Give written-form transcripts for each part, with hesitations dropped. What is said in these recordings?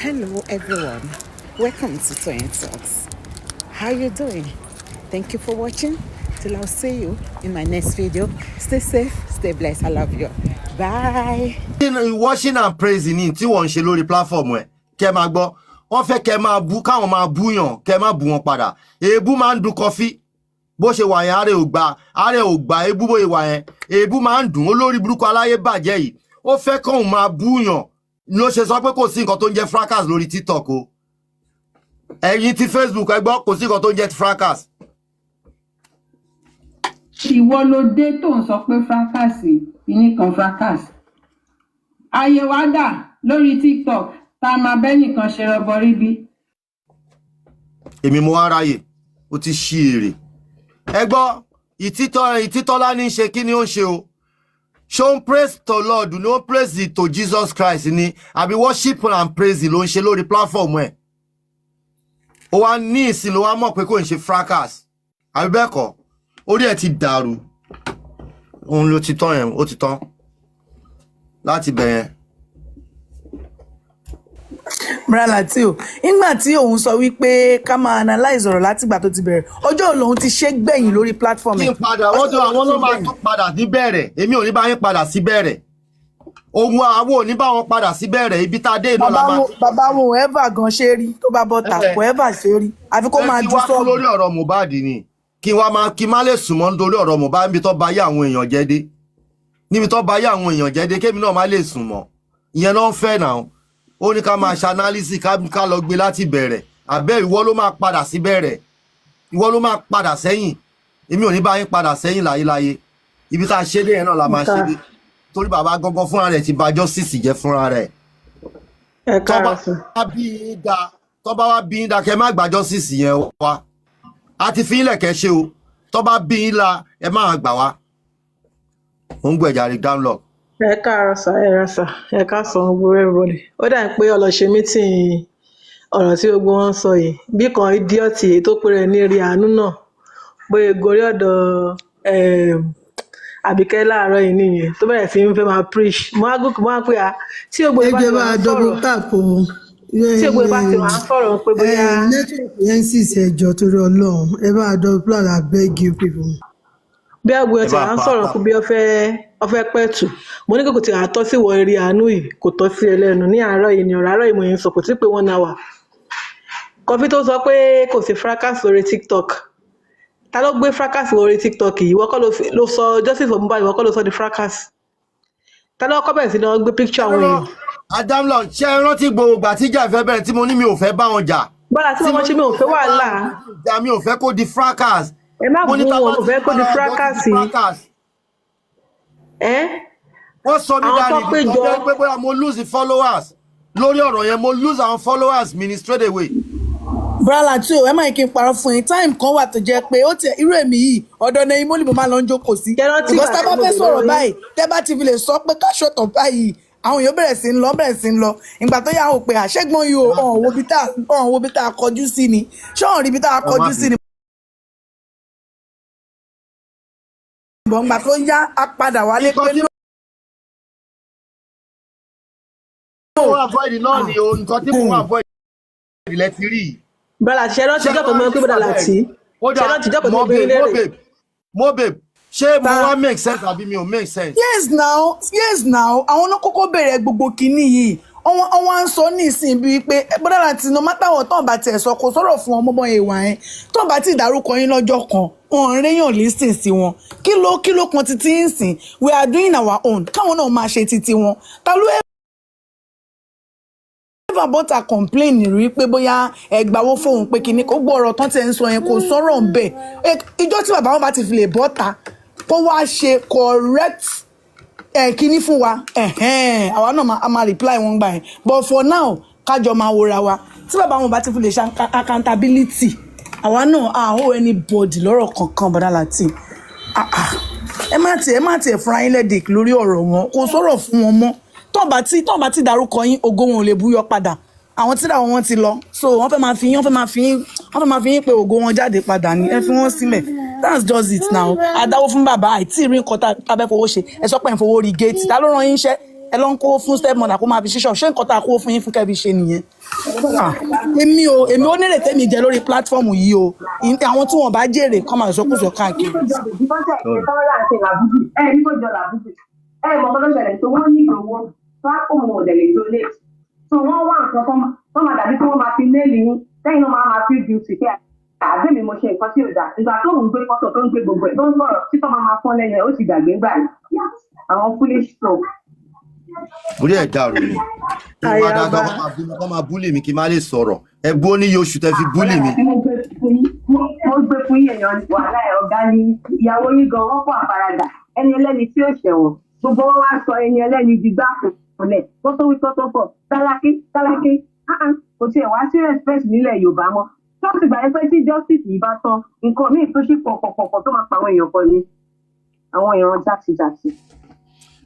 Hello everyone, welcome to Toyeen Talks. How you doing? Thank you for watching. Till I'll see you in my next video. Stay safe, stay blessed. I love you. Bye. Watching and praising ní tí wọ́n ń ṣe lórí platform ẹ̀ kẹ́ máa gbọ́ wọ́n fẹ́ kẹ́ máa bú káwọn máa búyàn kẹ́ máa bú wọn padà èébú máa ń dùn kọfí bó ṣe wà yẹn ààrẹ ò gbà èébú bó ṣe wà yẹn èébú máa ń dùn olórí burúkú aláyé bàjẹ́ yìí ó fẹ́ kóun máa búyàn ló ṣe sọ pé kò sí nǹkan tó ń jẹ́ fracas lórí TikTok o ẹ̀yin ti Facebook ẹ gbọ́ kò sí nǹkan tó ń jẹ́ fracas. Ìwọ ló dé tó ń sọ pé fracas ìní kan fracas. Ayé wa dà lórí TikTok tá a máa bẹ́ nìkan ṣe rọbọ rí bí. Èmi mo wá ráyè ó ti ṣí èrè ẹ gbọ́ ìtítọ́lá ní ṣe kí ni ó ń ṣe o ṣó ń praise to Lord no praise it to Jesus Christ ni àbí worship and praise ló ń ṣe lórí platform ẹ̀ ó wá ní ìsìn ló wá mọ̀ pé kò ń ṣe fracas àbí bẹ́ẹ̀ kọ́ orí ẹ̀ ti dàrú òun ló ti tán yẹn ó ti tán láti bẹ̀yẹn. Bralatil nígbà tí òun sọ wípé ká máa analyze ọ̀rọ̀ látìgbà tó ti bẹ̀rẹ̀ ọjọ́ lòun ti ṣe gbẹ̀yìn lórí platform ẹ̀. kí n padà wọ́n tó àwọn ló máa tún padà sí bẹ̀rẹ̀ èmi ò ní bá yín padà sí bẹ̀rẹ̀ ohun àwọn ò ní bá wọn padà sí bẹ̀rẹ̀ ibi tá a dé iná la máa. bàbá wọn ò ever gan ṣe rí tó bá bọ́ tà kò ever ṣe rí àfi kó máa ju sọ́ọ̀bù. lórí ọ̀rọ̀ Mohbad ni kí n má lè sùn mọ́ nítorí ọ̀rọ̀ Mohbad níbi tó bá yé àwọn èèyàn jẹ́ dé níbi tó bá yé àwọn èèyàn jẹ́ dé kémi náà má lè sùn mọ́ ìyẹn náà ń fẹ́ náà ó ní ká máa ṣe analysis ká lọ gbé láti bẹ̀rẹ̀ àbẹ́ ìwọ ló máa padà sí bẹ̀rẹ̀ ìwọ ló máa padà sẹ́yìn èmi ò ní bá yín padà sẹ́yìn láyéláyé ibi tá a ṣe dé yẹn náà la máa ṣe dé torí bàbá gangan fúnra rẹ̀ ti bà justice jẹ́ fúnra rẹ̀ tó bá wá bí yín dá kẹ́ má gbà justice yẹn wá a ti fi ilẹ̀ kẹ́ ṣe o tó bá bí yín la ẹ má gbà wá ó ń gbẹ̀jà rí download. Ẹ káàárọ̀ sà ẹ ra sà ẹ káàsán gbogbo everybody ó dà pé ọlọ́ṣẹ́ mítìn ọ̀rọ̀ tí gbogbo wọn sọ yìí bí kan idiọ́tì èyí tó péré ní rí àánú náà bóyá gorí ọ̀dọ̀ Àbíkẹ́ láàárọ̀ yìí nìyẹn tó bẹ̀rẹ̀ sí ń fẹ́ máa preach mo á pé a tí gbogbo ìbá ti wà ń sọ̀rọ̀ tí gbogbo ìbá ti wà ń sọ̀rọ̀ pé bóyá. network yẹn sì ṣẹjọ torí Ọlọ́run ẹ bá a double plan abeg you people. bí àgbẹ̀ ọtí à ń sọ̀rọ̀ pé bí ọfẹ́ pẹ̀tù mo ní kò tí a tọ́ sí wọ eré àánú yìí kò tọ́ sí ẹlẹ́nu ní àárọ̀ yìí ní ọ̀rọ̀ àárọ̀ yìí mo yẹn sọ kò tí pé 1 hour kọfí tó sọ pé kò sí fracas lórí TikTok ta ló gbé fracas lórí TikTok yìí ìwọ kọ́ ló sọ justice for Mohbad ìwọ kọ́ ló sọ di fracas ta ló kọ́ bẹ̀rẹ̀ sí náà gbé picture àwọn èèyàn. Adamlo ṣé ẹ rántí gbogbo ìgbà tíjà ìfẹ́ bẹ̀rẹ̀ tí mo ní mi ò fẹ́ bá wọn jà. bọ́lá tí wọ́n ṣe mi ò fẹ́ wàhálà. mi ò fẹ́ kó di fracas. ẹ má bú wọn kò fẹ́ kó di fracas yìí. wọ́n sọ mí dáadé ìdíjọ́ pé bóyá mo lose followers lórí ọ̀rọ̀ yẹn mo lose àwọn followers mi ni straight away. Bralatil ẹ má yẹ kí n parọ́ fún yín time kan wà tó jẹ́ pé ó tiẹ̀ irú èmi yìí ọ̀dọ̀ ní imú ni mo máa lọ ń jókòó sí. because tá a bá fẹ́ sọ̀rọ̀ báyìí tẹ́ bá ti fi lè sọ pé ká ṣọ̀tọ̀ báyìí àwọn èèyàn bẹ̀rẹ̀ sí ń lọ ìgbà tó yà wọ́n pé àṣẹ́gbọ́n yìí ọ̀hún wo bí tá a kọjú sí ni ṣé ọ̀hún rí bí tá a kọjú sí ni. ìgbà tó yá a padà wálé pé nǹkan tí mo wà avoid ilẹ̀ ti rí. Brala ṣe rántí jọ́pọ̀ mọ́ pé bọ́dà láti ṣe rántí jọ́pọ̀ mọ́ pé lérè. Mohbad ṣé mo wá make sense àbí mi ò make sense. yes now àwọn náà kọ́kọ́ bẹ̀rẹ̀ gbogbo kìíní yìí wọ́n ń sọ ní ìsìn bíi pé bọ́dà láti no matter what tọ́n bá tiẹ̀ sọ kò sọ̀rọ̀ fún ọmọ ọmọ ìwà yẹn tọ́n bá ti dárúkọ yín lọ́jọ́ kan wọn ń réyàn lísìn sí wọn kí ló kan títí ń sìn we are doing our own káwọn náà máa ṣe títí wọn ta ló ever bọ́ta complain rí pé bóyá ẹgbàwó fóun pé kíní kó gbọ́ ọ̀rọ̀ tán tẹ̀ ń sọ yẹn kò sọ̀rọ̀ ń bẹ̀ ìjọ tí bàbá wọn bá ti fi lè bọ́ta kó wá ṣe correct kíní fún wa àwa náà a máa reply wọn gbà yẹn but for now kájọ máa wòra wa tí bàbá wọn bá ti fi lè ṣe accountability àwa náà àhó anybody lọ́rọ̀ kankan bọ́dá láti ẹ má tiẹ̀ fúnra yín lẹ́dẹ̀ẹ́ lórí ọ̀rọ̀ wọn kò sọ̀rọ̀ fún wọn mọ́ tọ́n bá ti dárúkọ yín ògo wọn ò lè búyọ padà àwọn tíra wọn ti lọ so wọ́n fẹ́ máa fi yín pé ògo wọn jáde padà ní ẹ fi wọ́n sílẹ̀ that's just it now adáwó fún bàbá àìtí rí nǹkan tá a fẹ́ fowó ṣe ẹ sọ pé ẹ fowó rí géètì ta ló rán yín iṣẹ́ ẹ lọ ń kówó fún stepmother kó máa fi ṣíṣọ ṣé nǹkan tá a kówó fún yín fún kẹ́ fi ṣe nìyẹn. èmi ó nílè tẹ́mi jẹ lórí pílátífọ́ọ̀mù yìí o àwọn tí wọ́n bá jèrè kọ́ máa sọkúsọ káàkiri. So wọ́n wá nǹkan kan máa dàbí pé wọ́n máa fi méèlì yín lẹ́yìn náà máa fi duty pé àgbẹ̀mí mo ṣe nǹkan tí ò dáa ìgbà tó ń gbé fọ́tò tó ń gbé gbogbo ẹ̀ tó ń sọ̀rọ̀ títọ́ máa fọ́n lẹ́yìn ẹ̀ ó ti gbàgbé gbà ní àwọn foolish stroke. orí ẹ̀ dàrú ni mo máa dàgbà kọ́ máa búlì mi kí n má lè sọ̀rọ̀ ẹgbẹ́ oníye oṣù tẹ́ fi búlì mi. mo gbé fún èèyàn wàhálà ẹ̀ ọ̀gá ni ìyàwó yín gan wọ́n pọ̀ àfaradà ẹni ẹlẹ́ni tí ó ṣẹ̀wọ̀n gbogbo wọn wá sọ ẹni ẹlẹ́ni di gbá ọ̀lẹ̀ tó tó wí tó tó pọ̀ tálákì kò tiẹ̀ wá sí respect nílẹ̀ Yorùbá mọ́ ṣọ́ọ̀ṣì gbà pé tí justice yìí bá tán nǹkan míì tó ṣì pọ̀ tó máa pa àwọn èèyàn pọ̀ ni àwọn èèyàn jàtìjàtì.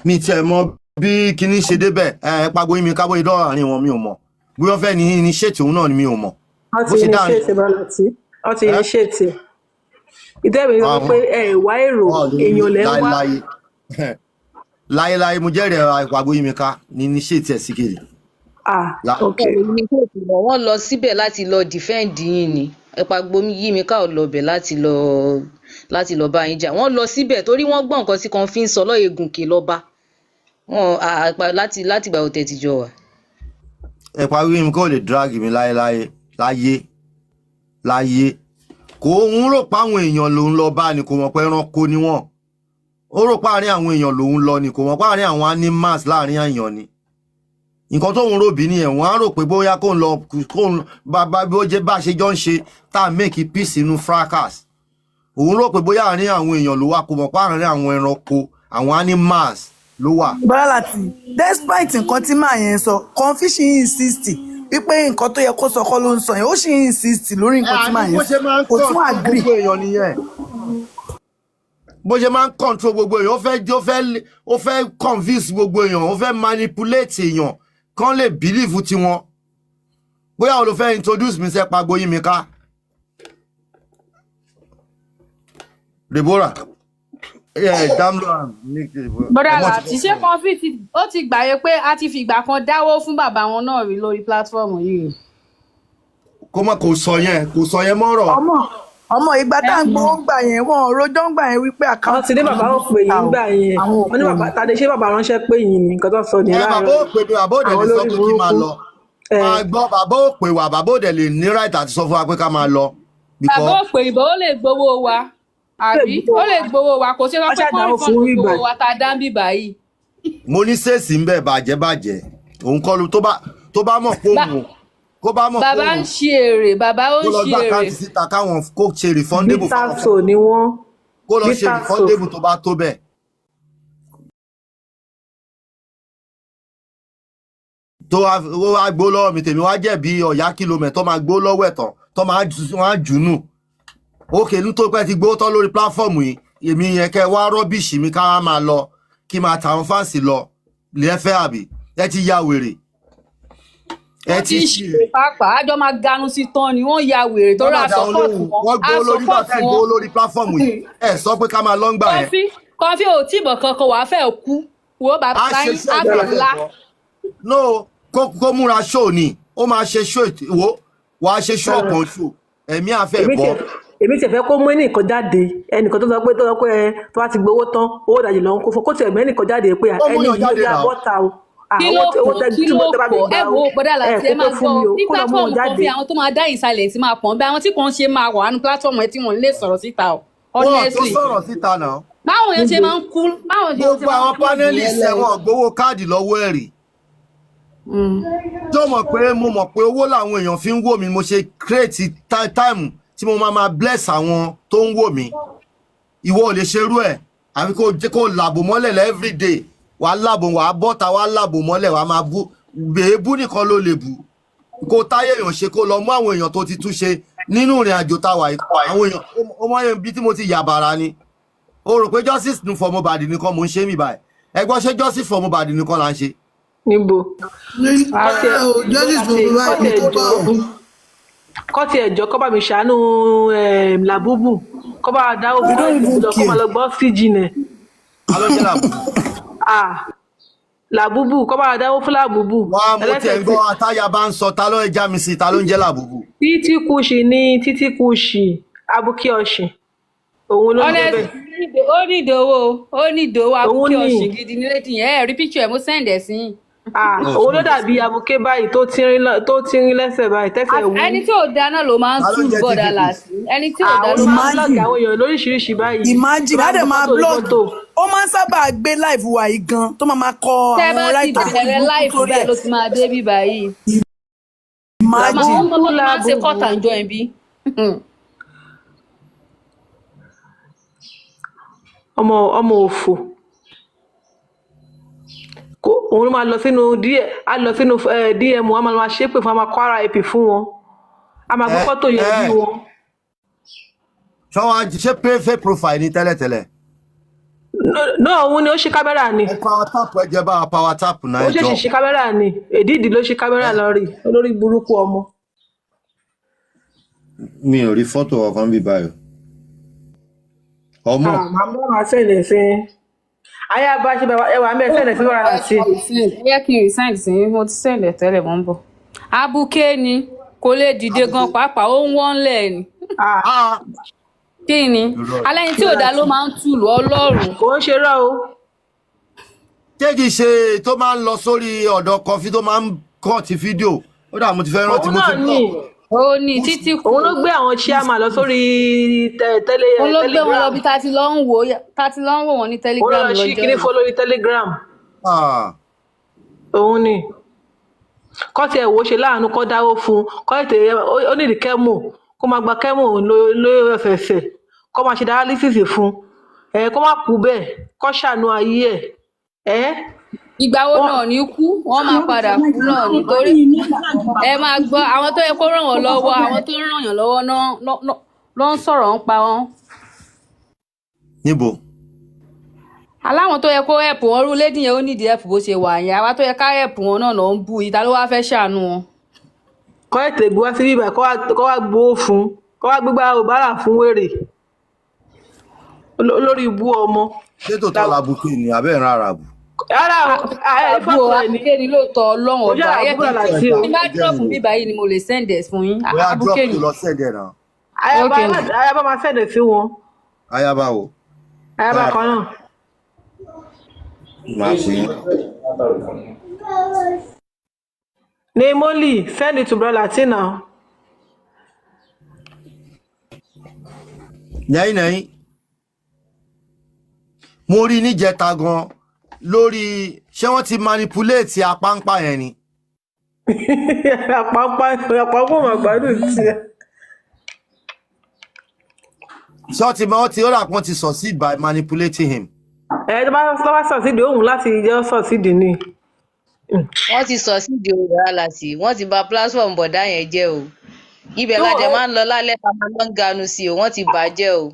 mi tiẹ̀ mọ bí kinní ṣe débẹ̀ pagbo yín mi kábọ̀ idọ́ àárín wọn mi ò mọ̀ bí wọ́n fẹ́ ní ṣètì òun náà ni mi ò mọ̀. wọ́n ti ní ṣètì bọ́láti wọ́n ti ní ṣètì ìdẹ́rẹ̀ sọ pé ìwà èrò èèyàn lẹ́ ń wá. láyéláyé mo jẹ́rìí pagbo yín mi ká ní ṣètì ẹ̀ sí kiri. Wọ́n lọ síbẹ̀ láti lọ defend yín ni Pagbo yí mi ká ò lọ bẹ̀ láti lọ bá yín jà wọ́n lọ síbẹ̀ torí wọ́n gbọ́ nǹkan sí kan fi ń sọ lọ́ọ́ egunke lọ́ba wọn láti gbà òtẹ̀ tìjọ wà. Pagbo yí mi ká ò lè drag mi láyé kò ń rò pé àwọn èèyàn lòun lọ bá ni kò mọ̀ pé ẹranko ni wọ́n ó rò pé àárín àwọn èèyàn lòun lọ ni kò mọ̀ pé àárín àwọn animals láàrin èèyàn ni nǹkan tó ń rò bí ni ẹ̀wọ̀n á rò pé bóyá kó ń lọ bá bí ó jẹ́ bá ṣe jọ ń ṣe tá a make peace inú fracas òun rò pé bóyá àárín àwọn èèyàn ló wà kó mọ̀ pé àárín àwọn ẹranko àwọn animals ló wà. Bọ́láti despite nǹkan tí màá yẹn sọ Confucius insist wípé nǹkan tó yẹ kó sọ kọ́ ló ń sọ yẹn ó sì insist lórí nǹkan tí màá yẹn sọ kò tún agree. bó ṣe máa ń control gbogbo èèyàn ó fẹ́ convince gbogbo èèyàn ó fẹ́ manipulate èèyàn kán lè believe ti wọn bóyá o ló fẹ́ introduce mi sẹ́ Pagbo yí mi ká Deborah bọ́dà láti ṣé Confucius ó ti gbàyè pé a ti fìgbà kan dáwó fún bàbá wọn náà rí lórí pílátífọ́ọ̀mù yìí. kò sọ yẹn mọ́rọ̀ ọmọ ìgbà tá ń gbowó gbà yẹn wọn ò rojọ́ ń gbà yẹn wípé àkáǹtì. wọ́n ti ní bàbá ò pè yín gbà yẹn wọ́n ní bàbá tàdé ṣé bàbá ránṣẹ́ pé yín ní nǹkan tó sọ ní láàárọ̀. bàbá ò pè mí bàbá ò dẹ̀ lè sọ pé kí máa lọ máa gbọ́ bàbá ò pè wá bàbá ò dẹ̀ lè ní right àti sọ fún wa pé ká máa lọ. bàbá ò pè ìbò ó lè gbowó wa àbí ó lè gbowó wa kò sí lọ́pẹ́ kọ́ ìfọ̀n gbowó wa tá a dá ń bì báyìí. mo ní sèèsì ń bẹ̀ bàjẹ́ òun kọ́ lu tó bá mọ̀ pé òun bàbá ń ṣe èrè bàbá ó ń ṣe èrè. kó lọ gbà káàdì síta káwọn kó ṣe refundable fún wọn. ni wọ́n. kó lọ ṣe refundable tó bá tó bẹ́ẹ̀. tó wá gbó lọ́wọ́ mi tèmi wá jẹ̀bi ọ̀yá kìlómẹ̀ tó máa gbó lọ́wọ́ ẹ̀tàn tó máa jùnú. òkè ní tó pẹ́ ti gbó tán lórí pláfọ́ọ̀mù yìí èmi yẹn kẹ́ wá rọ́bìṣì mi ká wá máa lọ kí máa tàwọn fáǹsì lọ lẹ́fẹ́ àbí ẹ ti ya wèrè. ẹ ti ṣe pàápàá àjọ máa ganu sí tán ni wọ́n ya wèrè tó rà support fún wọn gbó lórí bàtà ìgbó lórí pláfọ́ọ̀mù yìí ẹ sọ pé ká máa lọ́ngbà yẹn. kọfí ò tí ìbọn kankan wàá fẹ́ kú wo bàbá yín àfẹ́ ńlá. no kó múra ṣó ni ó máa ṣe ṣó wo wàá ṣe ṣó ọkàn ṣó ẹ̀mí àfẹ́ bọ́. èmi ti fẹ́ kó mú ẹnìkan jáde ẹnìkan tó sọ pé tó bá ti gbowó tán owó ìdajì lọ́n kó fún kó tiẹ̀ mú ẹnìkan jáde pé ẹni yìí ló bọ́ta o. kí ló kọ ẹ wo gbọdọ láti ẹ máa gbọ́ ní platform kan fi àwọn tó máa dá ìsàlẹ̀ sí máa pọ̀n bí àwọn tí kò ń ṣe máa wà nínú platform ẹ tí wọ́n lè sọ̀rọ̀ síta o honestly. wọ́n tó sọ̀rọ̀ síta náà. báwọn yẹn ṣe máa ń kú báwọn yẹn ṣe máa ń kú. gbogbo àwọn panelist ẹ̀wọ̀n gbowó káàdì lọ́wọ́ ẹ̀rì. tó mọ̀ pé mo mọ̀ pé owó làwọn èèyàn fi ń wò mí mo ṣe create time tí mo máa bless àwọn tó ń wò mí. ìwọ ò lè ṣerú ẹ̀ àbí kó làbò mọ́lẹ̀ everyday wà á làbò wà á bọ́ta wà á làbò mọ́lẹ̀ wà á máa bú bèébú nìkan ló lè bú kó táyé èèyàn ṣe kó lọ mú àwọn èèyàn tó ti túnṣe nínú ìrìn àjò táwa àwọn èèyàn ó mọ bí tí mo ti yà bàrà ni ó rò pé justice for Mohbad nìkan mò ń ṣe mí báyìí ẹgbọ́n ṣé justice for Mohbad nìkan là ń ṣe. níbo justice for Mohbad nìkan bá wọn. kọ́ ti ẹ̀jọ́ kọ́ bá mi ṣàánú làbúbù kọ́ bá dá obìnrin ìlú lọ kọ́ máa lọ gbọ́ fíjì nẹ̀. alọ́jẹ́ làbúbù. làbúbù kọ́ bá dáwó fún làbúbù. Wọ́n á mú tiẹ̀ gbọ́ àtàyà bá ń sọ ta ló ń já mi sí ta ló ń jẹ́ làbúbù. Títí Kùṣì ní Títí Kùṣì Abúkí Ọ̀ṣìn òun ló ń jẹ́ bẹ́ẹ̀. ó ní ìdòwò Abúkí Ọ̀ṣìn gidi ní lédi yẹn rí píkṣọ ẹ̀ mo send ẹ̀ sí. Òun ló dàbí abuké báyìí tó tírín lẹ́sẹ̀ báyìí tẹ́sẹ̀ wú. Ẹni tí ò dáná ló máa ń tú bọ́dà láti. Ẹni tí ò dáná ló máa ń blog àwọn èèyàn lóríṣiríṣi báyìí. Imagine á dẹ̀ máa blog ó máa ń sábà gbé live wa yìí gan tó máa kọ àwọn ráìtà tẹ́ bá ti bẹ̀rẹ̀ live bẹ́ẹ̀ ló ti máa dé bí báyìí. Imagine ọmọ tó máa ń ṣe kọ́tà ń jọ ẹ̀ bí. ọmọ òfò òun ló máa lọ sínú DM wọn a máa ṣépè fún a máa kọ́ ara ip fún wọn a máa gbé fọ́tò yẹn bí wọn. ṣé fake profile ni tẹ́lẹ̀tẹ́lẹ̀. náà òun ni ó ṣe kámẹ́rà ni. ẹ power tap ẹ jẹ bá power tap náà ẹ jọ. ó ṣèṣì ṣe kámẹ́rà ni èdìdì ló ṣe kámẹ́rà lórí olórí burúkú ọmọ. mi ò rí fọ́tò ọkàn bí báyìí. ọmọ. màmá máa ṣẹlẹ̀ sí ayé bá ṣe ẹwà ń bẹ ṣẹlẹ̀ sí wàrà láti. yẹ kí n resign sí mo ti ṣẹlẹ̀ tẹ́lẹ̀ mọ́ ń bọ̀. Abuké ni kò lè dìde gan pàápàá ó ń wọ́n lẹ̀ ni. Kí ni alẹ́yìn tí ò dá ló máa ń tùlù Ọlọ́run. Kò ń ṣe rọ́ o. Ṣé kìí ṣe tó máa ń lọ sórí ọ̀dọ̀ kọfí tó máa ń kọ́ọ̀tì fídíò ó dà mo ti fẹ́ rántí mo ti gbọ́. Ó ní títí kù. Òun ló gbé àwọn chairman lọ sórí Telegram. Òun ló gbé wọn lọ bí ta ti lọ ń wò wọn ní Telegram lọ́jọ́. Òun lọ sí kíní fún lórí Telegram. Òun ni kọ́ ti ẹ̀wò ṣe láàánú kọ́ dáwó fún kọ́ ètè ó nídìí kẹ́mù kó máa gba kẹ́mù lórí ọ̀sẹ̀ọ̀sẹ̀ kọ́ máa ṣe dialysis fún kó má kú bẹ́ẹ̀ kọ́ ṣàánú ayé ẹ̀. Ìgbà wo náà ní kú wọ́n máa padà kú náà nítorí ẹ máa gbọ́ àwọn tó yẹ kó ràn wọ́n lọ́wọ́ àwọn tó ràn yàn lọ́wọ́ ló ń sọ̀rọ̀ ń pa wọ́n. Níbo? Aláwọn tó yẹ kó ẹ̀pù wọn rú lédì yẹn ó nídìí ẹ̀pù bó ṣe wà yẹn àwa tó yẹ ká ẹ̀pù wọn náà lọ ń bú ìta ló wá fẹ́ ṣàánú wọn. Kọ́ ètè gbọ́ sí bíbá kọ́ wá gbowó fún kọ́ wá gbégbá òbárà fún wèrè olórí ibú ọmọ. Ṣé tòótọ́ làbùkù ni àbẹ́ ìran àràbù? Rárá àbú Abuké ni lóòótọ́ Ọlọ́run ọba ayé kìí tí bá drop bíbá yìí ni mo lè send ẹ̀ fún yín Abuké ni. Ayaba máa send ẹ̀ sí wọn. Ayaba wo? Ayaba kan náà. Máa pè é. Nemoli, send it to Brother Latisneh. Nẹ́yìn mo rí níjẹta gan lórí ṣé wọ́n ti manipulate apáńpá yẹn ni. Apáńpá mà gbádùn tiẹ̀. Ṣé wọ́n ti rà pọ́n ti succeed by manipulating him. Tó bá succeed òun láti jẹ́ succeed ni. Wọ́n ti succeed o rárá láti wọ́n ti bà platform bọ̀dá yẹn jẹ́ o. Ibẹ̀ lájẹ̀ máa ń lọ lálẹ́ ká máa lọ ń ganu sí o wọ́n ti bàjẹ́ o.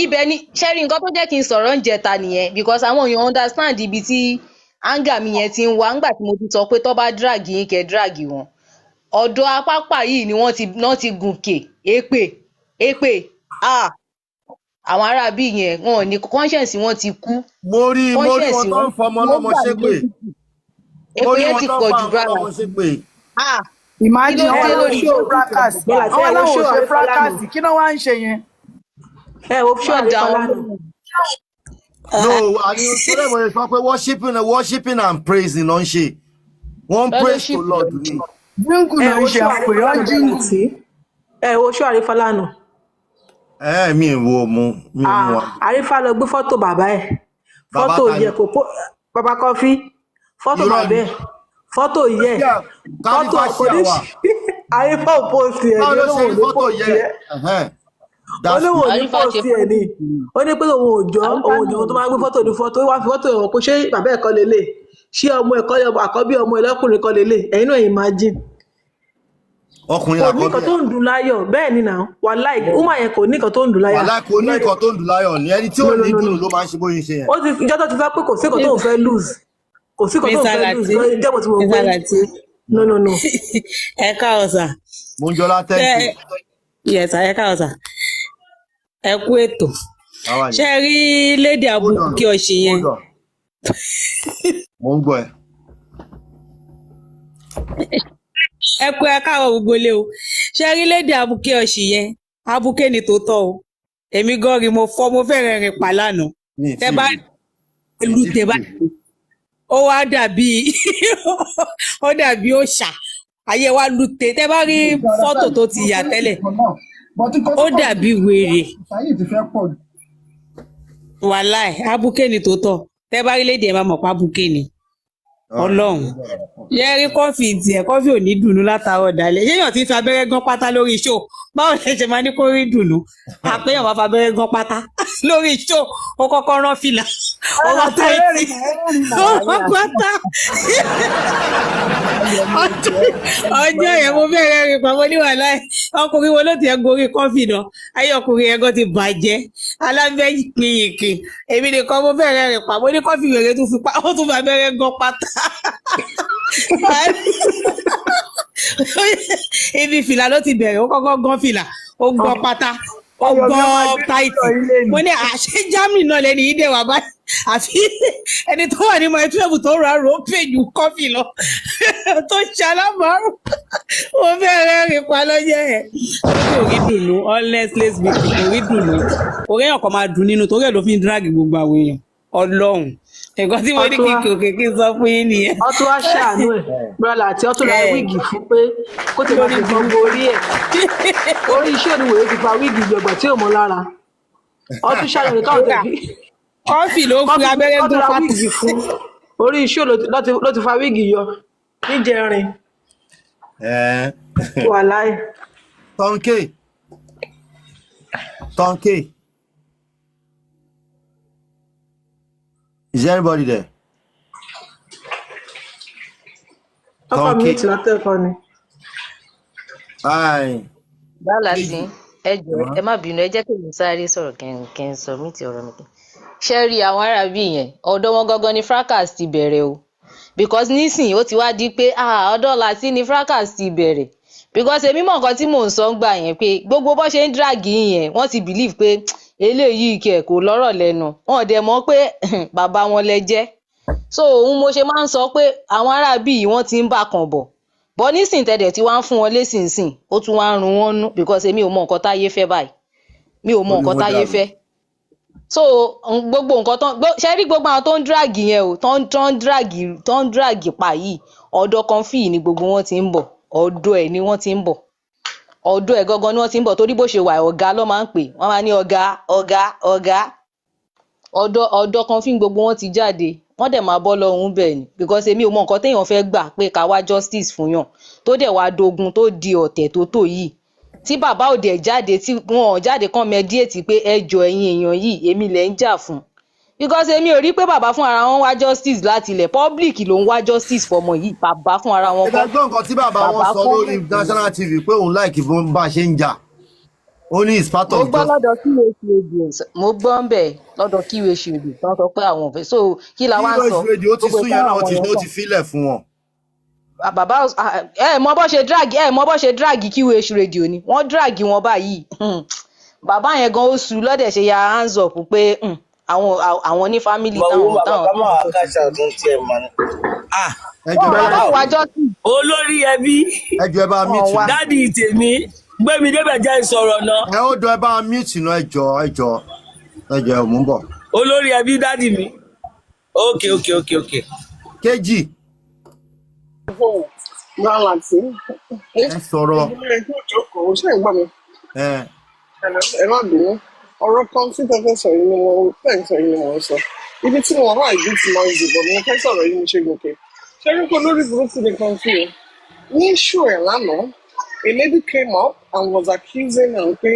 Ibẹ̀ ni ṣẹ́rí nǹkan tó jẹ́ kí n sọ̀rọ̀ ń jẹta nìyẹn because àwọn èèyàn understand ibi tí anger mi yẹn ti ń wá ńgbà tí mo ti sọ pé tó bá drag yín kẹ́ drag wọn. Ọ̀dọ̀ apápá yìí ni wọ́n ti gùnkè èpè àwọn aráabí yẹn wọn ò ní conscience wọn ti kú. Mo rí wọn tó ń fọmọ ọlọ́mọ ṣépè. Èpè yẹn ti pọ̀ jù rárá. Imagine àwọn aláwọ̀ ṣe fracas àwọn aláwọ̀ ṣe fracas kí náà wá ń ṣe yẹn. Ó ṣọ́ àdá wọn. No, àní torí mo sọ pé worshiping and praising ló ń ṣe. Wọ́n praise to Lord ni. Jíǹkù náà ń ṣe àpòyọ́ jíǹkù. Ó ṣọ́ àrífàlànà. Mi wo mu. Àrífà lọ gbé fọ́tò bàbá ẹ̀. Fọ́tò yẹ kò bàbá kọfí. Fọ́tò bàbá ẹ̀. Fọ́tò yẹ. Fọ́tò àkọ́déṣì. Àrífà ò post ẹ̀ ní olóhùn ní post ẹ̀. Olóhùn ní post ẹ̀ ní. Ó ní pé òun ò jọ tó máa gbé fọ́tò ní fọ́tò. Ó wá fi fọ́tò ẹ̀wọ̀n pé ṣé bàbá ẹ̀ kọ́ lélẹ̀? Ṣé ọmọ ẹ̀kọ́ àkọ́bí ọmọ ẹlẹ́kùnrin kọ́ lélẹ̀? Ẹ̀yin náà imagine. Ọkùnrin àkọ́bí. Kò ní nǹkan tó ń dùn láyọ̀ bẹ́ẹ̀ ni náà wàláì ọmọ yẹn kò ní nǹkan tó ń dùn láyọ̀. Wàláì kò ní nǹkan tó ń dùn láyọ̀ ni ẹni tí ò ní dùn ló máa ń ṣe bóyá ṣe yẹn. Ó ti ìjọ́ tó ti sọ pé kò sí nǹkan tó ń fẹ́ lose kò sí nǹkan tó ń fẹ́ lose ìjọba tí mo gbé no. Ẹ káàárọ̀ sà. Mo ń jọlá tẹ́ǹkì. Yes ẹ káàárọ̀ sà. Ẹ kú ètò. Ṣé rí Lady Abúkí Ọ̀ṣìn yẹn? Mo ń gbọ́ ẹ. Ẹ pé ẹ káàárọ̀ gbogbo ilé o. Ṣé rí lédè abuké ọ̀sì yẹn? Abuké ni tòótọ́ o. Èmi gan rí mo fẹ́ rẹ̀rìn pa lánàá. Tẹ bá lu tẹ bá ó wá dàbí ó dàbí òòṣà. Ayé wa lu tẹ bá rí fọ́tò tó ti yà tẹ́lẹ̀. Ó dàbí wèrè. Wàláì, abuké ni tòótọ́. Tẹ bá rí lédè ẹ máa mọ̀ pa abuké ni. Ọlọ́run yẹ rí kọfí tiẹ̀ kọfí ò ní dùnú látàárọ̀ dalẹ́ yéèyàn ti fi abẹ́rẹ́ gán pátá lórí ṣó báwo lè ṣe máa ní kó rí dùnú àpéyàn máa fi abẹ́rẹ́ gán pátá lórí ṣó ó kọ́kọ́ rán fìlà ó wá táìtì ó rán pátá ọjọ́ yẹn mo bẹ̀rẹ̀ rìn pàmò ní wàhálà ọkùnrin wo ló ti ẹ̀ gorí kọfí náà ayé ọkùnrin yẹn gan ti bàjẹ́ alábẹ́ yìnkìn èmi nìkan mo bẹ̀rẹ̀ rìn pàmò ní kọfí wèrè tó fi abẹ́rẹ́ gán pátá ibi fìlà ló ti bẹ̀rẹ̀ ó kọ́kọ́ gán fìlà ó gbọ́ pátá ó gbọ́ táìtì mo ní àṣẹ Germany náà lẹ́ni yìí dẹ̀ wà báyìí àfi ẹni tó wà ní mọ̀ ẹ́túwẹ̀bù tó rà rò ó pè ju kọ́fì lọ tó ṣalábàárù mo bẹ̀rẹ̀ rìn pa lọ́jọ́ ẹ̀ kò rí dùnú honestly speaking kò rí dùnú orí èèyàn kan máa dùn nínú torí ẹ̀ ló fi ń dírágì gbogbo àwọn èèyàn Ọlọ́run nǹkan tí mo ní kí n sọ fún yín nìyẹn. ọtún wá ṣàánú ẹ brọlá àti ọtún ra wíìgì fún pé kó tẹ máa fi gbọgbọ orí ẹ orí iṣẹ́ òníwèé ti fa wíìgì gbọgbọ tí ò mọ lára ọtún ṣàánú ẹ káwọn tẹbi kọfì ló fi abẹ́rẹ́ gún pátá wíìgì fún orí iṣẹ́ ló ti fa wíìgì yọ níjẹrin wàláì. Tonke. Is everybody there? ọkọ mi ti látẹ̀kọ́ ni. bàálà sí ẹ jọ̀ọ́ ẹ má bínú ẹ jẹ́ kí mi sáré sọ̀rọ̀ kí n sọ mí ti ọ̀rọ̀ mi. ṣé rí àwọn arábí yẹn ọ̀dọ̀ wọn gangan ni fracas ti bẹ̀rẹ̀ o because nísìnyí ó ti wá di pé ọ̀dọ̀ Lati ni fracas ti bẹ̀rẹ̀ because èmi mọ̀ nǹkan tí mò ń sọ ń gbà yẹn pé gbogbo bó ṣe ń drag yẹn wọ́n ti believe pé eléyìí kẹ̀ kò lọ́rọ̀ lẹ́nu wọn dẹ̀ mọ̀ pé bàbá wọn lẹ jẹ́ so òun mo ṣe máa ń sọ pé àwọn arábí yìí wọ́n ti ń bà kàn bọ̀ bọ́ nísìn tẹ̀dẹ̀ tí wọ́n ń fún wọn lésìnsìn ó tún wá ń run wọ́n nú because èmi ò mọ nǹkan táyé fẹ́ báyìí mi ò mọ nǹkan táyé fẹ́ so gbogbo nǹkan ṣe rí gbogbo àwọn tó ń drag yẹn o tó ń drag pa yìí ọ̀dọ̀ Comfy ni gbogbo wọn ti ń bọ̀ ọ̀dọ̀ ẹ̀ ni wọ́n ti ń bọ̀ ọ̀dọ̀ ẹ̀ gangan ni wọ́n ti ń bọ̀ torí bó ṣe wà ọ̀gá ló máa ń pè wọ́n máa ní ọ̀gá ọ̀dọ̀ Comfy gbogbo wọn ti jáde wọ́n dẹ̀ máa bọ́ lọ́hùn bẹ́ẹ̀ ni because èmi ò mọ nǹkan téèyàn fẹ́ gbà pé ká wá justice fún yàn tó dẹ̀ wá dogun tó di ọ̀tẹ̀ tó tò yìí tí bàbá ò dẹ̀ jáde tí wọn ò jáde kàn mediate pé ẹ jọ ẹ̀yin èèyàn yìí èmi lẹ̀ ń jà fún because èmi ò rí pé bàbá fún ara wọn wá justice láti ilẹ̀ public ló ń wá justice fọmọ yìí bàbá fún ara wọn. ìgbà gbọ́ nǹkan tí bàbá wọn sọ lórí national tv pé òun láìkì bó bá ṣe ń jà ó ní is part of mo gbọ́ lọ́dọ̀ mo gbọ́ ń bẹ̀ lọ́dọ̀ QH radio tí wọ́n sọ pé àwọn ò fẹ́ so kí la wá ń sọ. QH radio ó ti sún yẹn náà ó ti filẹ̀ fún wọn. bàbá mọ bó ṣe drag QH radio ni wọ́n drag wọn báyìí bàbá yẹn gan ó sú lọ́dẹ̀ ṣe ya hands up pé àwọn ní family táwọn. bàbá ò wájọ́ sí. olórí ẹbí ẹjọ ẹ bá mute dádì tèmi gbẹmí débẹ̀ jẹ́ ìsọ̀rọ̀ náà. ẹ ó dọ ẹ bá mute náà ẹjọ ẹ mú bọ̀. olórí ẹbí dádì mi ok. Kejì. ẹ sọ̀rọ̀. ẹ má bínú ọ̀rọ̀ kan tí tẹ́fẹ́ sọ yìí ni mo ń sọ ibi tí wọ́n wà ìdí tí máa ń dìbò mo fẹ́ sọ̀rọ̀ yìí mo ṣe gòkè ṣé rí kó lórí burúkú ni Comfy o ní ṣó ẹ̀ lánàá a lady came up and was accusing am pé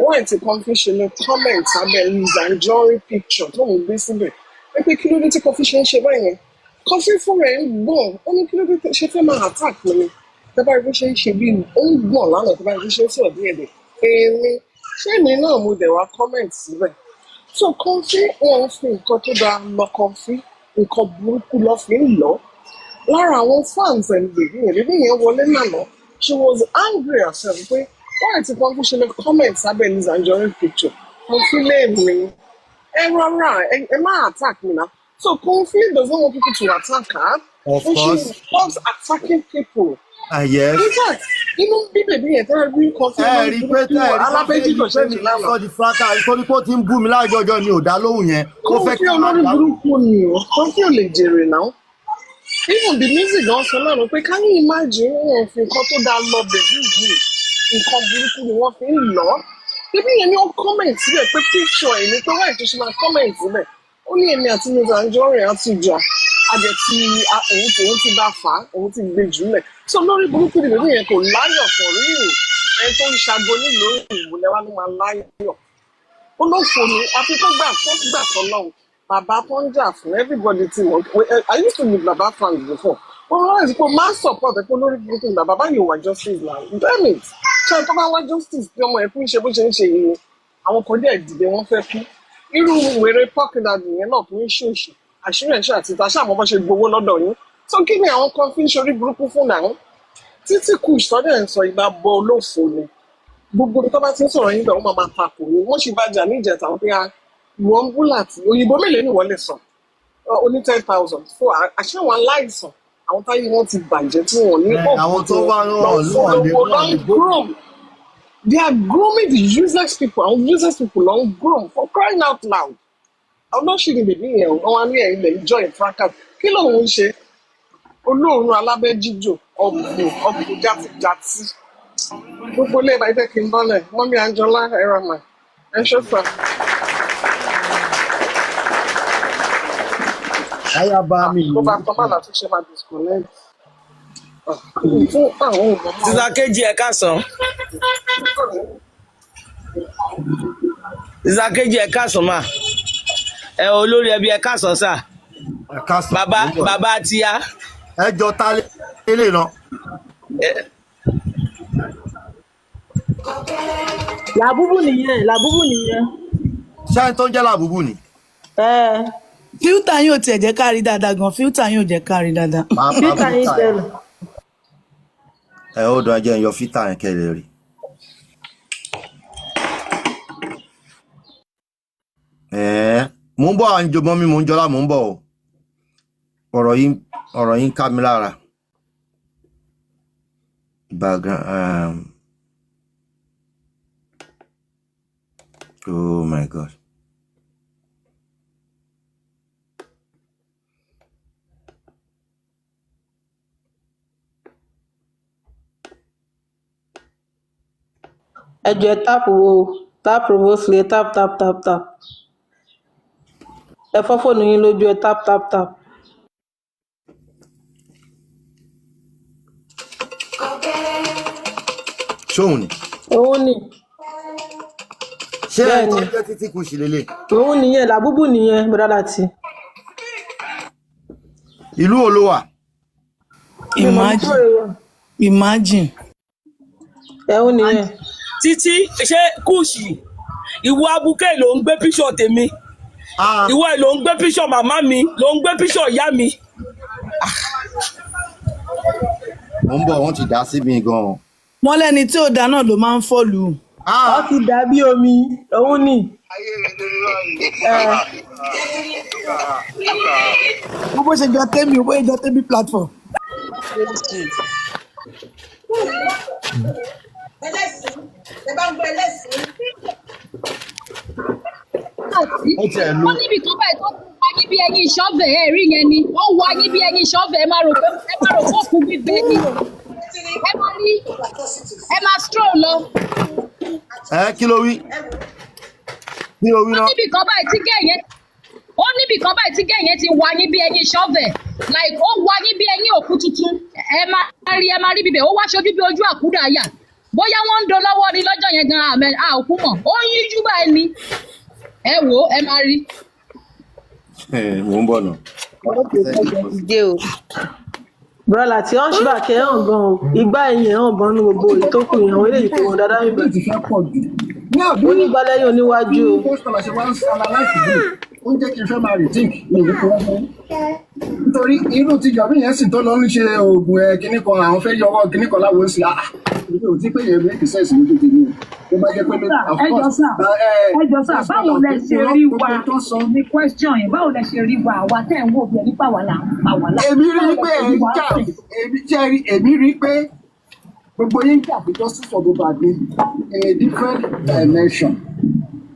wọ́n ti Comfy ṣe ní comment abẹ́ Liz Anjorin picture tó ń gbé síbẹ̀ ẹ pé kí ló dé tí Comfy ṣe ń ṣe báyẹn Comfy fún rẹ̀ ń gbọ̀n ó ní kí ló dé ṣe fẹ́ máa attack mi ni tẹ́bá ibi ṣe ń ṣe bí ó ń gbọ̀n lánàá tẹ́bá ibi ṣe ń sọ̀rọ̀ bí ẹ̀dẹ̀ èmi ṣé èmi náà mo dẹ̀ wá comment síbẹ̀ so Comfy wọn fi nǹkan tó dáa lọ Comfy nǹkan burúkú lọ fi ń lọ lára àwọn fans ẹ̀ lèbi yẹn wọlé nànà she was angry herself pé wọ́n ti Comfy ṣe lè comment sábẹ́ Liz Anjorin picture Comfy lè mi ẹ rárá ẹ má attack mi náà So conflict does not want people to attack her. Of and course. She loves attacking people. Yes. In fact, even bíbélì yẹn tẹ́lẹ̀ bí conflict rí pé alábẹ́jì tó ṣe jù lánàá. sọ di fraka nítorí pé ó ti ń bú mi láàjọjọ ni ò dá lóhùn yẹn. Ó fẹ́ kí olórí burúkú ni o kọ́fí ò lè jèrè náà. Even the music gan sọ lánàá pé can you imagine wọn fi nǹkan tó dáa lọ bẹ̀bí yìí nǹkan burúkú ni wọ́n fi ń lọ. Ibi yẹn ni ó comment síbẹ̀ pé picture ẹ̀ ni pé wọ́n ètò ṣe máa comment síbẹ̀. Ó ní èmi àti mi ìdájọ́ rẹ̀ á ti jà. Àjẹ tí òun ti bá fà á, òun ti gbé jùlẹ̀. So lórí burúkú ni bèbí yẹn kò láyọ̀ for real. Ẹni tó ń ṣàgbo nílùú ìwòlẹ̀ wa ló máa láyọ̀. Ó ló fò ní àfi tó gbà tọ́lọ́hùn. Bàbá tó ń jà fún everybody tí wọ́n. I used to be Baba fans before. Wọ́n rán ẹ̀sìn pé máa support ẹ̀ pé lórí burúkú ni bàbá yóò wá justice now. Damn it! Ṣé tó bá wá justice bí ọmọ ẹ̀ fún iṣẹ́ bó ṣe ń ṣe yìí ni àwọn kan dẹ̀ dìde wọ́n fẹ́ kú. Irú wèrè pọ́kìdàdì yẹn náà kì í ṣòṣì. Àṣírí ẹ̀ṣọ́ àti ìta ṣáà mọ́ bọ́ ṣe gbowó lọ́dọ̀ yín. So kí ni àwọn kan fi ń ṣorí burúkú fún náà? Títí kù ìsọdẹ̀ ń sọ ìgbà bọ olófo ni. Gbogbo tó bá ti ń sọ̀rọ̀ yín bẹ̀ wọ́n máa takò ní. Wọ́n ṣì bá jà ní ìjẹta wọn pé ìwọ̀n ń bú láti òyìnbó mélòó ni wọ́n lè sọ? Oní 10,000. So àṣẹ àwọn aláìsàn àwọn táyé wọn ti bàjẹ́ tí wọ́n ní àwọn tó wá lọ́wọ́ groom. They are grooming the useless people. Àwọn useless people lọ ń groom for crying out loud. Ọlọ́ṣìrì bèbí yẹn wọn ní ẹ̀yìn lẹ̀ enjoy fracas. Kí lòun ń ṣe? Olóòórùn alábẹ́jíjò ọ̀gbìn játijàti. Gbogbo ilé ìbá ìfẹ́ kí n bọ́lẹ̀. Mọ́mí Anjọ́lá ẹ̀rọ mà. Ẹ ṣe sọ. Ayaba mi. Tó bá tọ́ bá láti ṣe máa disconnect. Sísá kejì ẹ̀ káàsán. Sísá kejì ẹ̀ káàsán mà. Ẹ olórí ẹbí ẹ̀ káàsán sà. Bàbá tíya. Ẹ jọ ta lélẹ̀ náà. Làbúbù nìyẹn. Ṣé ẹni tó ń jẹ́ làbúbù ni? Fíltà yóò tiẹ̀ jẹ́ kárí dáadáa gan. Fíltà yóò jẹ́ kárí dáadáa. Fíltà yín tẹ̀lé. Ó dùn ajẹ́ ń yọ fíltà yẹn kẹ́lẹ̀ rí. Mò ń bọ̀ àǹjọ mọ́ mi mò ń jọlá mò ń bọ̀ o. Ọ̀rọ̀ yín ká mi lára. Background. Oh my God. Ẹ jọ̀ọ́ tap provosely tap. Ẹ fọ́ fóònù yín lójú ẹ tap. Ṣóhun ni. Òun ni. Ṣé ẹ tó jẹ́ títí kù sí lélẹ̀? Òun nìyẹn làbúbù nìyẹn bọ́dá láti. Ìlú wo ló wà? Imagine. Ẹ̀hún nìyẹn. Títí ṣé kùsì ìwọ abuké ló ń gbé píṣọ̀ tèmi. Ìwọ ló ń gbé píṣọ̀ màmá mi ló ń gbé píṣọ̀ ìyá mi. Mo ń bọ̀ wọ́n ti dá sí mi gan-an. Wọ́n lẹ́ni tí ò dá náà ló máa ń fọ́lù. Ó ti dàbí omi òun ni. Bó ṣe jọ tẹ́mi platform. Wọ́n níbi kan báyìí tó kú wá yín bí ẹyin ìṣọ́fẹ̀ ẹ̀ rí yẹn ni ó wá yín bí ẹyin ìṣọ́fẹ̀ ẹ máa rò pé kú bíbẹ́ ni ẹ máa stroll lọ. Kí ló wí? Náà? Ó níbi kan báyìí tí gẹ̀yẹ́ ti wá yín bí ẹyin ìṣọ́fẹ̀ like ó wá yín bí ẹyin òkú tuntun ẹ máa rí bíbẹ̀ ó wá ṣojú bí ojú àkúdàáyà bóyá wọ́n ń do lọ́wọ́ ní lọ́jọ́ yẹn gan òkú mọ̀ ó ń yíjú báyìí ni ẹ wò ó ẹ máa rí. Mò ń bọ̀ náà. Brọ́lá tí wọ́n ṣùgbọ́n kẹ́ hàn gan o ìgbà ẹ̀yìn hàn gan ní gbogbo ìtókù yẹn àwọn eléyìí kò wọ́n dáadáa níbẹ̀. Onígbàlẹ́yìn oníwájú o. Ó ń jẹ́ kí n fẹ́ máa rethink ní ìlú kan fún. Nítorí irú tí Jọ̀bí yẹn sì tó lọ ń ṣe oògùn kinní kan àwọn fẹ́ yọwọ́ kinní kan láwo sí i. Èmi ò tí pé yẹn make sense ní tètè mi o. bá jẹ́ pé ẹjọ́ sà báwo lẹ ṣe rí wa ní question yẹn báwo lẹ ṣe rí wa àwa tẹ̀ ń wò bí ẹni pàwọ́ là ń pàwọ́ là. èmi rí pé ẹ̀ ń jà èmi rí pé gbogbo yín jà fún justice for Mohbad in a different dimension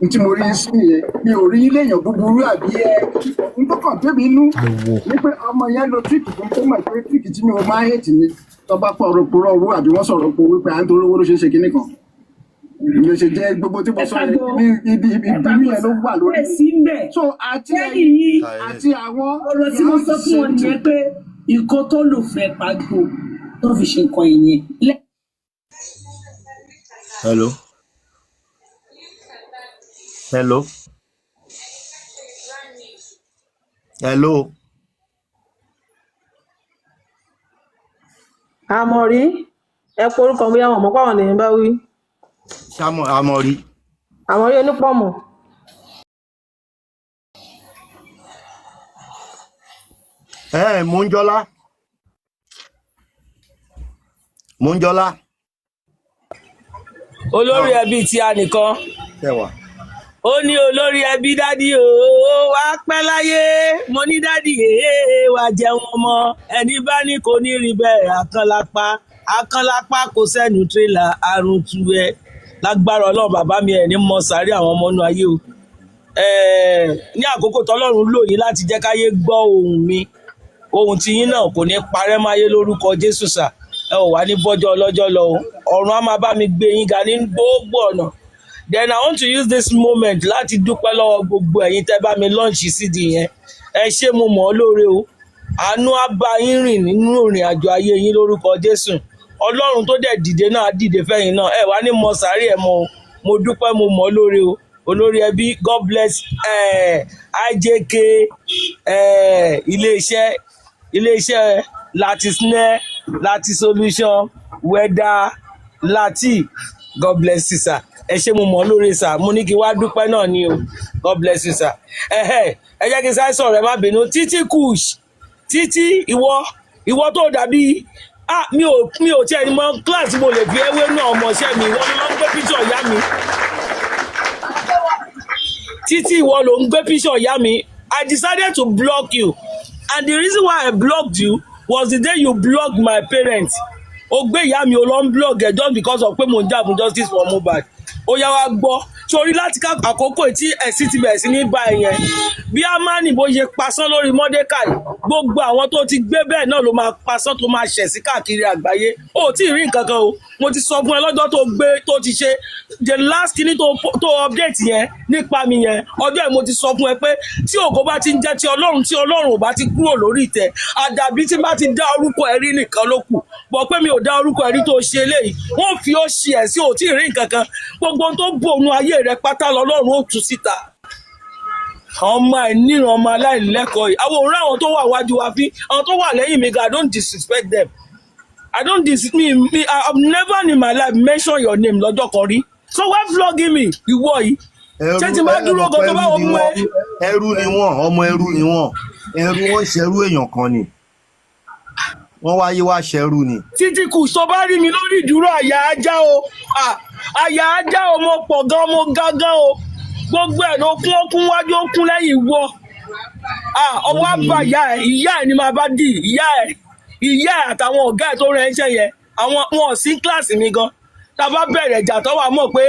tí mo rí sí yẹn mi ò rí ilé èèyàn búburú àbí n tó kàn tẹ́mi inú ní pé ọmọ yẹn lo tíìkì fún tó mọ̀ pé tíìkì tí mi ò máa hẹ́ẹ̀tì ni tó bá pọ̀ ọ̀rọ̀ pòrọ̀ owó àbí wọ́n sọ̀rọ̀ pé wípé à ń torí owó ló ṣe é ṣe kinní kan ló ṣe jẹ́ gbogbo tí mo sọ yẹn ibi ìbínú yẹn ló wà lórí so àti àwọn ọ̀rọ̀ tí mo sọ fún wọn nìyẹn pé ìkó tó lò fẹ́ pàgbó tó fi ṣe nǹkan ìyẹn. Hello. Àmọ̀rí ẹ porúkọ bóyá wọn mọ̀ páwọn lèyìn bá wí. Àmọ̀rí. Àmọ̀rí onípọ̀mọ̀. Múnjọ́lá. Olórí ẹbí tí a nìkan. Ó ní olórí ẹbí dádì o wá pẹ́ láyé mo ní dádì wá jẹun ọmọ ẹni bá ní kò ní rí bẹ́ẹ̀ akánlápá kò sẹ́nu tírélà àrùn tuwẹ́ lágbára Ọlọ́run bàbá mi ẹ̀ ní mọ sàárẹ̀ àwọn ọmọ inú ayé o. Ní àkókò tọ́lọ́run lò yín láti jẹ́ káyé gbọ́ ohùn mi ohùn tí yín náà kò ní parẹ́ máyé lórúkọ Jésù sà ẹ ò wá ní bọ́jọ́ ọlọ́jọ́ lọ ọ̀run á máa bá mi gbé yín ga ní gbogbo ọ̀nà. Then I want to use this moment láti dúpẹ́ lọ́wọ́ gbogbo ẹ̀yin tẹ́ bá mi launch CD yẹn ẹ ṣé mo mọ̀ ọ́ lóore o àánú á bá yín rìn nínú ìrìn àjò ayé yín lórúkọ Jésù Ọlọ́run tó dẹ̀ dìde náà á dìde fẹ́yìn náà ẹ wá ní mọ sàárì ẹ mọ mo dúpẹ́ mo mọ̀ ọ́ lóore o olórí ẹbí God bless IJK iléeṣẹ́ Latisneh Lati Solution Weather Lati God bless you sir ẹ ṣé mo mọ̀ lórí sà mo ní kí wá dúpẹ́ náà ni o God bless you sir ẹ jẹ́ kí n sáré sọ̀rọ̀ ẹ má bínú Títí Kush Títí ìwọ tó dàbí mi ò tiẹ̀ ní mọ kíláàsì mo lè fi ewé náà ọmọọṣẹ́ mi ìwọ ló ń gbé píṣọ̀ ìyá mi Títí ìwọ ló ń gbé píṣọ̀ ìyá mi I decided to block you and the reason why I blocked you was the day you blocked my parents ó gbé ìyá mi ó lọ ń blog ẹ just because of pé mo ń jà fún justice for Mohbad ó yá wa gbọ́ sórí láti àkókò tí ẹ̀sìn ti bẹ̀rẹ̀ sí ní bá ẹ̀yẹn bí Ámánì bó ṣe pasán lórí Mọ́dékàì gbogbo àwọn tó ti gbé bẹ́ẹ̀ náà ló máa pasán tó máa ṣẹ̀ sí káàkiri àgbáyé ó tí ì rí nǹkan kan o mo ti sọ fún ẹ lọ́jọ́ tó gbé tó ti ṣe the last kini tó update yẹn nípa mi yẹn ọjọ́ ẹ̀ mo ti sọ fún ẹ pé tí ògo bá ti ń jẹ́ ti Ọlọ́run tí Ọlọ́run ò bá ti kúrò lórí ìtẹ́ àdàbí tí bá ti dá orúkọ ẹ̀rí nìkan ló kù bọ̀ pé mi ò dá orúkọ ẹ̀rí tó ṣe eléyìí wọ́n fi ó ṣe ẹ̀ sí ò tí ì rí nǹkan kan gbogbo tó bònú ayé rẹ pátá lọ́lọ́run ó tú síta àwọn ọmọ àìníran ọmọ aláìlẹ́kọ̀ọ́ yìí àwọn òun ráwọn tó wà wájú wa fi àwọn tó wà lẹ́yìn mi I don't disrespect them I don't me I've never in my life mention your name lọ́jọ́ kan rí so why flogging me ìwọ yìí ṣé ti máa dúró gan tó bá wọ́n mú ẹ. ẹrú ni wọ́n ọmọ ẹrú ni wọ́n ẹrú wọn ṣẹrú èèyàn kan ni wọ́n wáyé wá ṣẹrú ni. Títí Kush tó bá rí mi lórí ìdúró àyà ajá o àyà ajá o mo pọ̀ gan mo gángan o gbogbo ẹ̀ ló kún ó kún wájú ó kún lẹ́yìn wọ ọwọ́ àbá ìyá ẹ̀ ni máa bá dì ìyá ẹ̀ àtàwọn ọ̀gá ẹ̀ tó rẹ̀ ń ṣe yẹn àwọn wọn sí kíláàsì mi gan tá a bá bẹ̀rẹ̀ ìjà tó wà mọ̀ pé